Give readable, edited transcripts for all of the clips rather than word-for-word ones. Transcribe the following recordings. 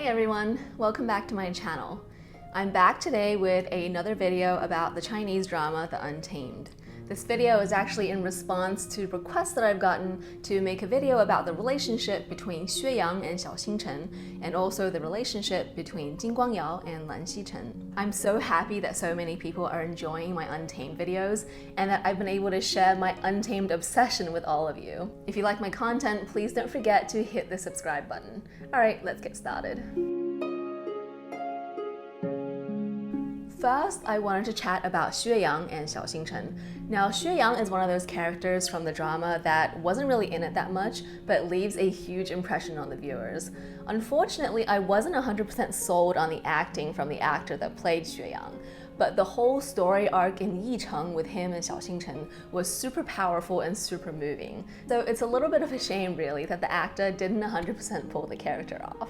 everyone, welcome back to my channel. I'm back today with another video about the Chinese drama The Untamed. This video is actually in response to requests that I've gotten to make a video about the relationship between Xue Yang and Xiao Xingchen, and also the relationship between Jin Guangyao and Lan Xichen. I'm so happy that so many people are enjoying my Untamed videos, and that I've been able to share my Untamed obsession with all of you. If you like my content, please don't forget to hit the subscribe button. Alright, let's get started. First, I wanted to chat about Xue Yang and Xiao Xingchen. Now, Xue Yang is one of those characters from the drama that wasn't really in it that much, but leaves a huge impression on the viewers. Unfortunately, I wasn't 100% sold on the acting from the actor that played Xue Yang, but the whole story arc in Yicheng with him and Xiao Xingchen was super powerful and super moving. So it's a little bit of a shame, really, that the actor didn't 100% pull the character off.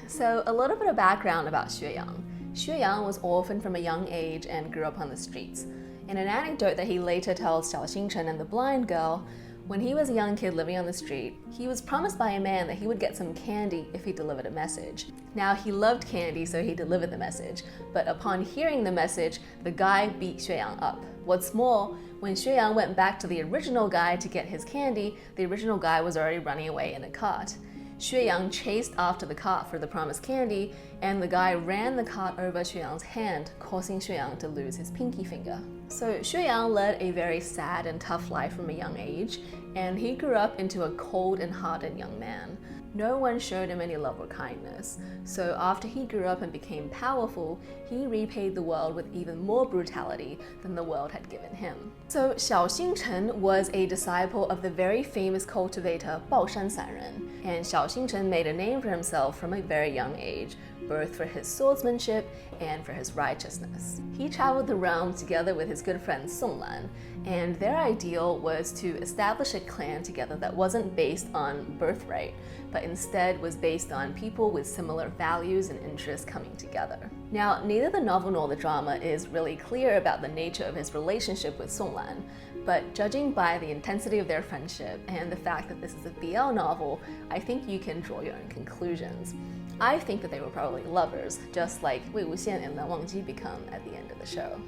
So a little bit of background about Xue Yang. Xue Yang was orphaned from a young age and grew up on the streets. In an anecdote that he later tells Xiao Xingchen and the blind girl, when he was a young kid living on the street, he was promised by a man that he would get some candy if he delivered a message. Now, he loved candy, so he delivered the message, but upon hearing the message, the guy beat Xue Yang up. What's more, when Xue Yang went back to the original guy to get his candy, the original guy was already running away in a cart. Xue Yang chased after the cart for the promised candy, and the guy ran the cart over Xue Yang's hand, causing Xue Yang to lose his pinky finger. So Xue Yang led a very sad and tough life from a young age, and he grew up into a cold and hardened young man. No one showed him any love or kindness, so after he grew up and became powerful, he repaid the world with even more brutality than the world had given him. So Xiao Xingchen was a disciple of the very famous cultivator Baoshan Sanren, and Xiao Xingchen made a name for himself from a very young age, both for his swordsmanship and for his righteousness. He traveled the realm together with his good friend Song Lan, and their ideal was to establish a clan together that wasn't based on birthright, but instead was based on people with similar values and interests coming together. Now, neither the novel nor the drama is really clear about the nature of his relationship with Song Lan, but judging by the intensity of their friendship and the fact that this is a BL novel, I think you can draw your own conclusions. I think that they were probably lovers, just like Wei Wuxian and Lan Wangji become at the end of the show.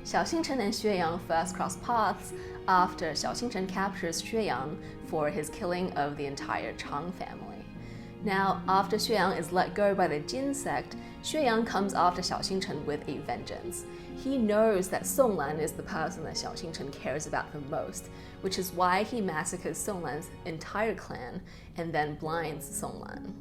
Xiao Xingchen and Xue Yang first cross paths after Xiao Xingchen captures Xue Yang for his killing of the entire Chang family. Now, after Xue Yang is let go by the Jin sect, Xue Yang comes after Xiao Xingchen with a vengeance. He knows that Song Lan is the person that Xiao Xingchen cares about the most, which is why he massacres Song Lan's entire clan and then blinds Song Lan.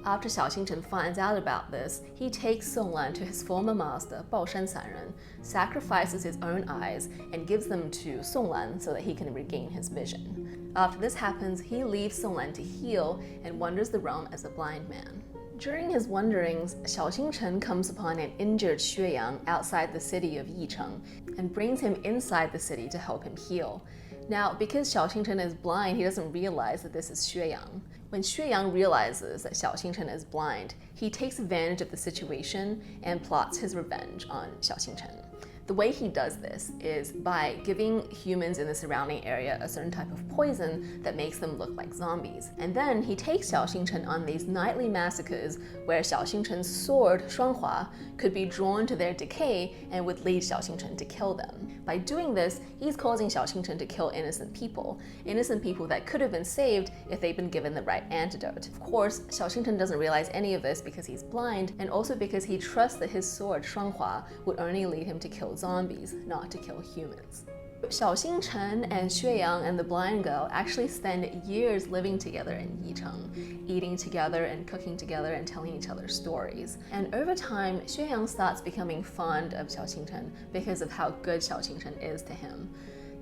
After Xiao Xingchen finds out about this, he takes Song Lan to his former master, Baoshan Sanren, sacrifices his own eyes, and gives them to Song Lan so that he can regain his vision. After this happens, he leaves Song Lan to heal and wanders the realm as a blind man. During his wanderings, Xiao Xingchen comes upon an injured Xue Yang outside the city of Yicheng and brings him inside the city to help him heal. Now, because Xiao Xingchen is blind, he doesn't realize that this is Xue Yang. When Xue Yang realizes that Xiao Xingchen is blind, he takes advantage of the situation and plots his revenge on Xiao Xingchen. The way he does this is by giving humans in the surrounding area a certain type of poison that makes them look like zombies. And then he takes Xiao Xingchen on these nightly massacres where Xiao Xingchen's sword, Shuanghua, could be drawn to their decay and would lead Xiao Xingchen to kill them. By doing this, he's causing Xiao Xingchen to kill innocent people that could have been saved if they'd been given the right antidote. Of course, Xiao Xingchen doesn't realize any of this because he's blind, and also because he trusts that his sword, Shuanghua, would only lead him to kill zombies, not to kill humans. Xiao Xingchen and Xue Yang and the blind girl actually spend years living together in Yicheng, eating together and cooking together and telling each other stories. And over time, Xue Yang starts becoming fond of Xiao Xingchen because of how good Xiao Xingchen is to him.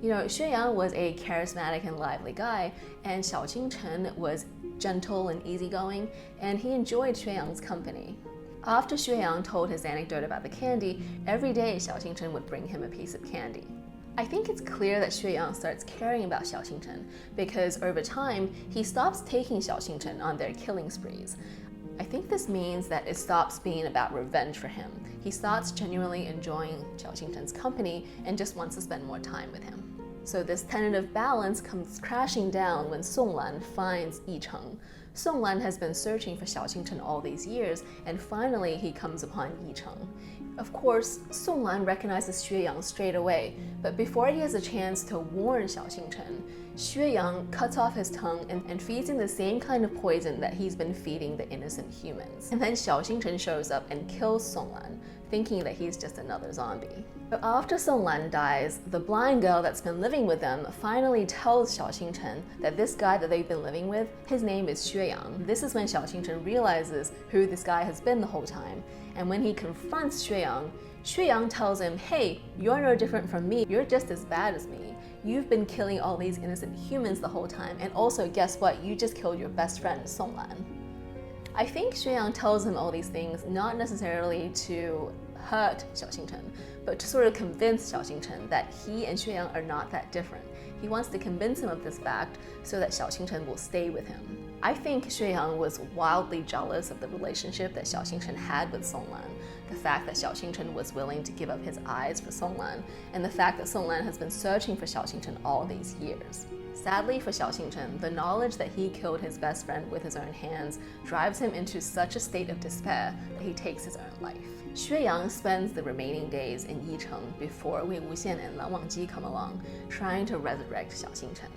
You know, Xue Yang was a charismatic and lively guy, and Xiao Xingchen was gentle and easygoing, and he enjoyed Xue Yang's company. After Xue Yang told his anecdote about the candy, every day Xiao Xingchen would bring him a piece of candy. I think it's clear that Xue Yang starts caring about Xiao Xingchen because over time, he stops taking Xiao Xingchen on their killing sprees. I think this means that it stops being about revenge for him. He starts genuinely enjoying Xiao Xingchen's company and just wants to spend more time with him. So this tentative balance comes crashing down when Song Lan finds Yicheng. Song Lan has been searching for Xiao Xingchen all these years, and finally he comes upon Yicheng. Of course, Song Lan recognizes Xue Yang straight away, but before he has a chance to warn Xiao Xingchen, Xue Yang cuts off his tongue and feeds him the same kind of poison that he's been feeding the innocent humans. And then Xiao Xingchen shows up and kills Song Lan, thinking that he's just another zombie. But after Song Lan dies, the blind girl that's been living with them finally tells Xiao Xingchen that this guy that they've been living with, his name is Xue Yang. This is when Xiao Xingchen realizes who this guy has been the whole time. And when he confronts Xue Yang tells him, hey, you're no different from me, you're just as bad as me. You've been killing all these innocent humans the whole time, and also guess what, you just killed your best friend, Song Lan. I think Xue Yang tells him all these things not necessarily to hurt Xiao Xingchen, but to sort of convince Xiao Xingchen that he and Xue Yang are not that different. He wants to convince him of this fact so that Xiao Xingchen will stay with him. I think Xue Yang was wildly jealous of the relationship that Xiao Xingchen had with Song Lan, the fact that Xiao Xingchen was willing to give up his eyes for Song Lan, and the fact that Song Lan has been searching for Xiao Xingchen all these years. Sadly for Xiao Xingchen, the knowledge that he killed his best friend with his own hands drives him into such a state of despair that he takes his own life. Xue Yang spends the remaining days in Yicheng before Wei Wuxian and Lan Wangji come along, trying to resurrect Xiao Xingchen.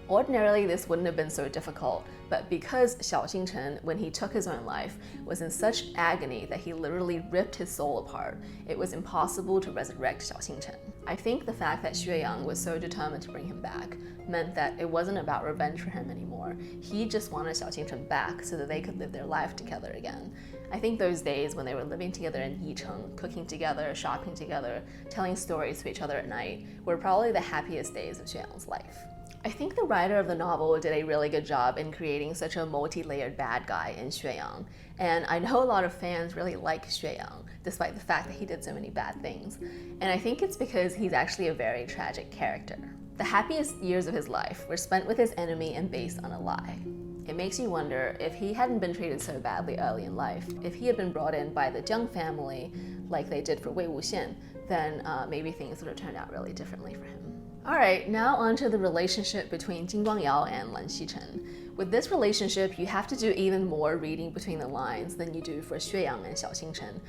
Ordinarily, this wouldn't have been so difficult, but because Xiao Xingchen, when he took his own life, was in such agony that he literally ripped his soul apart, it was impossible to resurrect Xiao Xingchen. I think the fact that Xue Yang was so determined to bring him back meant that it wasn't about revenge for him anymore. He just wanted Xiao Xingchen back so that they could live their life together again. I think those days when they were living together in Yicheng, cooking together, shopping together, telling stories to each other at night, were probably the happiest days of Xue Yang's life. I think the writer of the novel did a really good job in creating such a multi-layered bad guy in Xue Yang, and I know a lot of fans really like Xue Yang, despite the fact that he did so many bad things. And I think it's because he's actually a very tragic character. The happiest years of his life were spent with his enemy and based on a lie. It makes you wonder if he hadn't been treated so badly early in life, if he had been brought in by the Jiang family like they did for Wei Wuxian, then maybe things would have turned out really differently for him. Alright, now on to the relationship between Jin Guangyao and Lan Xichen. With this relationship, you have to do even more reading between the lines than you do for Xue Yang and Xiao Xingchen,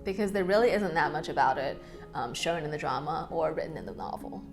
because there really isn't that much about it shown in the drama or written in the novel.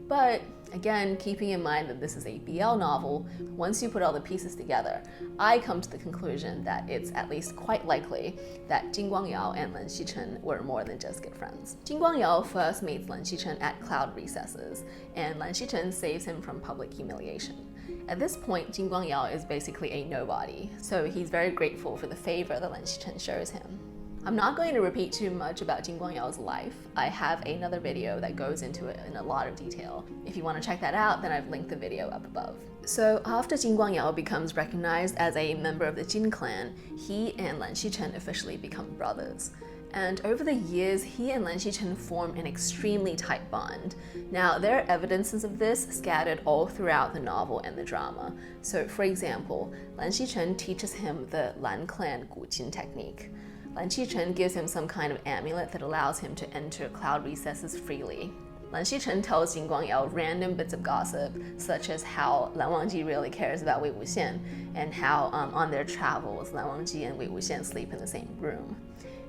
But again, keeping in mind that this is a BL novel, once you put all the pieces together, I come to the conclusion that it's at least quite likely that Jin Guangyao and Lan Xichen were more than just good friends. Jin Guangyao first meets Lan Xichen at cloud recesses, and Lan Xichen saves him from public humiliation. At this point, Jin Guangyao is basically a nobody, so he's very grateful for the favor that Lan Xichen shows him. I'm not going to repeat too much about Jin Guangyao's life. I have another video that goes into it in a lot of detail. If you want to check that out, then I've linked the video up above. So after Jin Guangyao becomes recognized as a member of the Jin clan, he and Lan Xichen officially become brothers. And over the years, he and Lan Xichen form an extremely tight bond. Now, there are evidences of this scattered all throughout the novel and the drama. So, for example, Lan Xichen teaches him the Lan clan Gujin technique. Lan Xichen gives him some kind of amulet that allows him to enter cloud recesses freely. Lan Xichen tells Jin Guangyao random bits of gossip, such as how Lan Wangji really cares about Wei Wuxian, and how on their travels, Lan Wangji and Wei Wuxian sleep in the same room.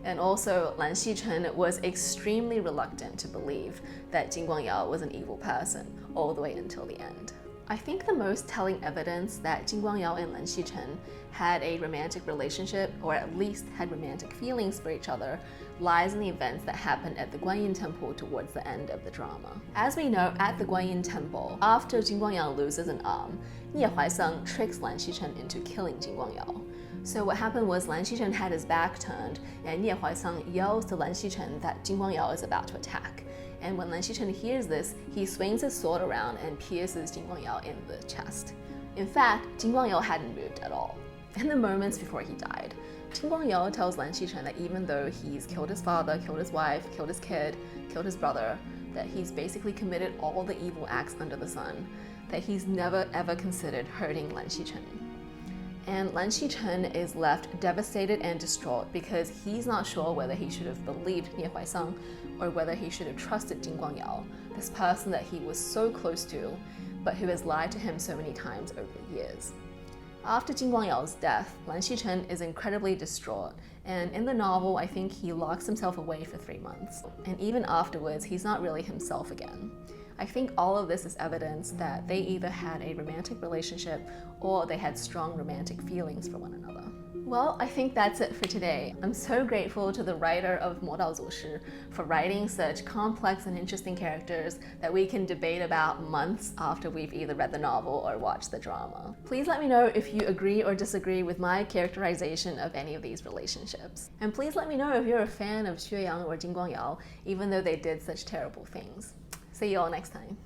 And also, Lan Xichen was extremely reluctant to believe that Jin Guangyao was an evil person, all the way until the end. I think the most telling evidence that Jin Guangyao and Lan Xichen had a romantic relationship, or at least had romantic feelings for each other, lies in the events that happened at the Guanyin Temple towards the end of the drama. As we know, at the Guanyin Temple, after Jin Guangyao loses an arm, Nie Huaisang tricks Lan Xichen into killing Jin Guangyao. So what happened was Lan Xichen had his back turned, and Nie Huaisang yells to Lan Xichen that Jin Guangyao is about to attack. And when Lan Xichen hears this, he swings his sword around and pierces Jin Guangyao in the chest. In fact, Jin Guangyao hadn't moved at all. In the moments before he died, Jin Guangyao tells Lan Xichen that even though he's killed his father, killed his wife, killed his kid, killed his brother, that he's basically committed all the evil acts under the sun, that he's never ever considered hurting Lan Xichen. And Lan Xichen is left devastated and distraught because he's not sure whether he should have believed Nie Huaisang or whether he should have trusted Jin Guangyao, this person that he was so close to, but who has lied to him so many times over the years. After Jin Guangyao's death, Lan Xichen is incredibly distraught, and in the novel, I think he locks himself away for 3 months. And even afterwards, he's not really himself again. I think all of this is evidence that they either had a romantic relationship or they had strong romantic feelings for one another. Well, I think that's it for today. I'm so grateful to the writer of 魔道祖师 for writing such complex and interesting characters that we can debate about months after we've either read the novel or watched the drama. Please let me know if you agree or disagree with my characterization of any of these relationships. And please let me know if you're a fan of Xue Yang or Jin Guangyao, even though they did such terrible things. See you all next time.